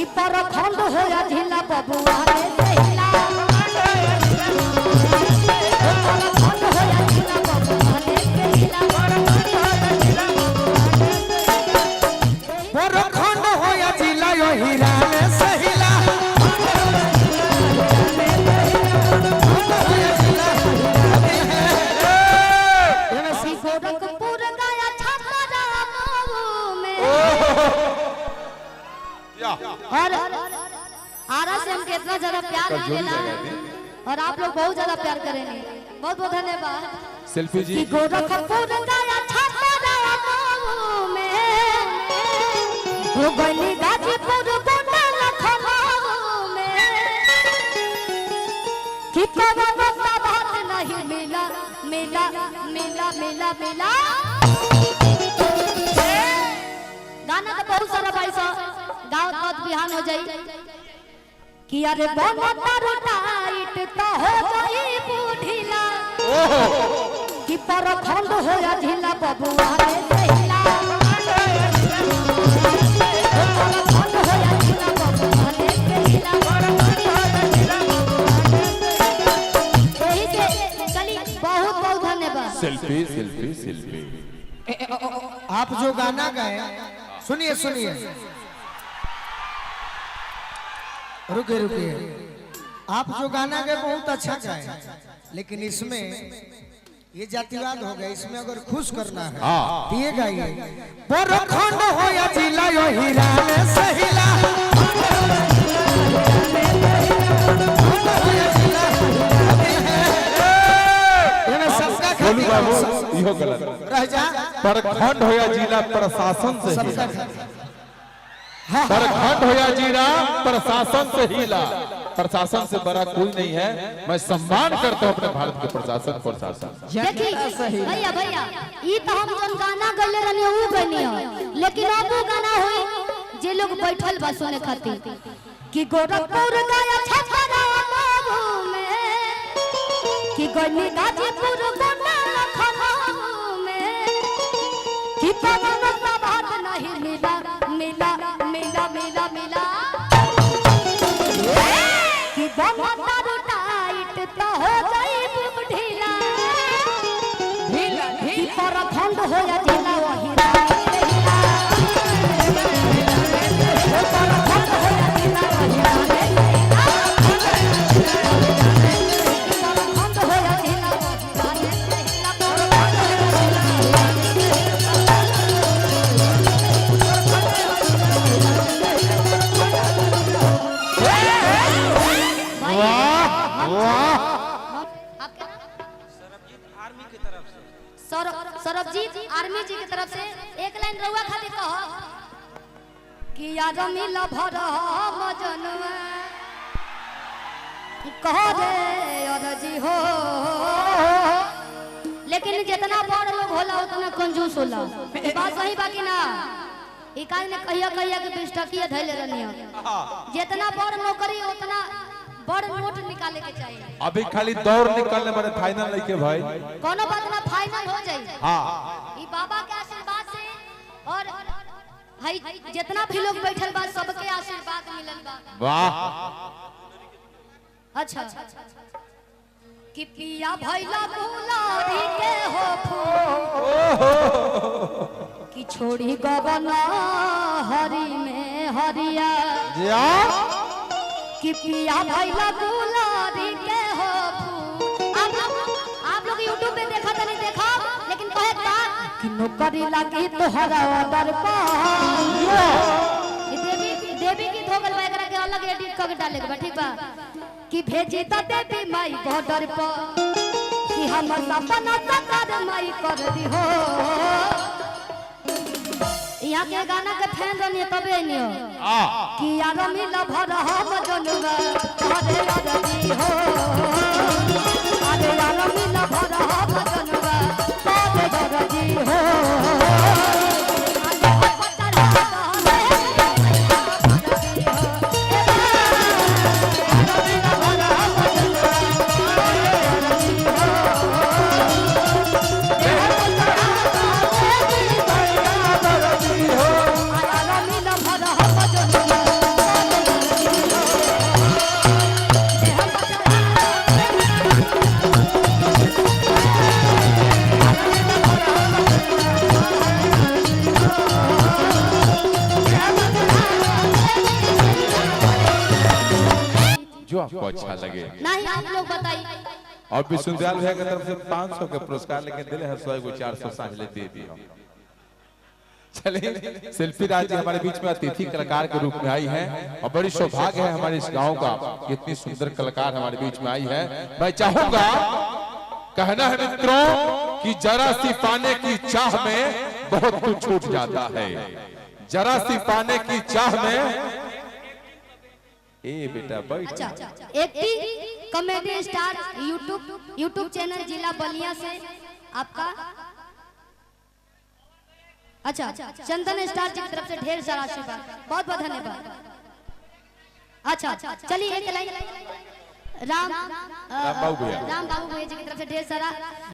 कि परखंड हो या ढीला बबुआ रे सहिला परखंड हो या ढीला बबुआ रे सहिला परखंड हो या ढीला यो हीरा रे सहिला गोरखपुर गया छपरा में और आरा से हम कितना ज्यादा प्यार मिलेगा और आप लोग बहुत ज्यादा प्यार करेंगे। बहुत बहुत धन्यवाद। सेल्फी जी गोरखपुर गया छपरा में हो गली गाजीपुर गोंडा लखनऊ में कि पवन का बात नहीं मिला मिला मिला मिला मिला गाना तो बहुत सारा भाई सा गाँव कद बिहान हो जाई कि अरे बनता टाइट तो हो जाई बूढ़ीला कि परखंड हो या ढीला बबुआ रे सहिला परखंड हो या ढीला बबुआ रे सहिला यही से चली बहुत बहुत धन्यवाद। Selfie selfie selfie. आप जो गाना गाए सुनिए सुनिए रुके रुके आप जो गाना गए बहुत अच्छा गाए लेकिन इसमें ये जातिवाद हो गया। इसमें अगर खुश करना है तो ये गाइए परखंड हो या ढीला यो हीरा रे सहिला बोलू बाबू इहो गलत रह जा परखंड हो या जिला प्रशासन से हिला परखंड हो या जिला प्रशासन से हिला। प्रशासन से बड़ा कोई नहीं है। मैं सम्मान करता हूँ अपने भारत के प्रशासन देखिए भैया भैया ये तो हम जन गाना गले रहनी वो गनी लेकिन अब वो गाना हुई जे लोग बैठल बा सुने खातिर कि गोरखपुर गया छपरा में कि गनी गाजीपुर गोंडा लखनऊ में कि पवन का बात नहीं मिला मिला मिला मिला मिला कि बनता टाइट तो हो जाई ढीला ढीला कि परखंड हो या ढीला वही परखंड हो या ढीला वही परखंड हो या ढीला सरबजीत आर्मी जी की तरफ से एक लाइन रउआ खातिर कहो कि यार मिला भर मजनवा कहो रे और जी हो लेकिन जितना बड़ लोग होला उतना कंजूस होला। बात सही बाकी ना ई काज ने कहिया कहिया के 20 टकिया धैले रहनी जितना बड़ नौकरी उतना बड़ नोट निकाले के चाहिए। अभी खाली दौड़ निकलने वाले फाइनल नहीं के भाई कोनो बात ना फाइनल हो जाए। हाँ ई बाबा के आशीर्वाद से और भाई जितना भी लोग बैठल बा सबके आशीर्वाद मिलल बा। वाह अच्छा कि पिया भैला गुलाबी के हो फूल कि छोड़ी गबना हरी में हरिया कि पिया भैला गुलाबी के हो फूल। आप लोग YouTube पे देखा तो नहीं देखा लेकिन कहे का कि नौकरी लगी तोहरा ऑर्डर पर देवी की धोगल बा एकरा के अलग एडिट करके डाले के बा ठीक बा कि भेजी त देवी माई बॉर्डर पर कि हमर सपना साकार माई कर दी हो। यहाँ के गाना के फैन रनिए तबे नहीं हो कि यार मिला भर हम जनुआ अरे यार जी हो अरे यार मिला भर हम जनुआ अरे यार जी हो। आपको अच्छा लगे। नहीं आप लोग बताइए। और विष्णुदयाल भैया की तरफ से 500 के पुरस्कार लेके दिले हैं 100 को 400 सांझले दे दिए। चलिए शिल्पी राज जी हमारे बीच में अतिथि कलाकार के रूप में आई हैं और बड़ी सौभाग्य है हमारे इस गांव का कि इतनी सुंदर कलाकार हमारे बीच में आई है। मैं चाहूंगा कहना है मित्रों कि जरा सी पाने की चाह में बहुत कुछ छूट जाता है, जरा सी पाने की चाह में। ए बेटा बैठ। अच्छा एक कॉमेडी स्टार यूट्यूब चैनल जिला बलिया से आपका अच्छा चंदन स्टार जी की तरफ से ढेर सारा आशीर्वाद, बहुत बहुत धन्यवाद। अच्छा चलिए एक लाइन राम बाबू भैया जी की तरफ से ढेर सारा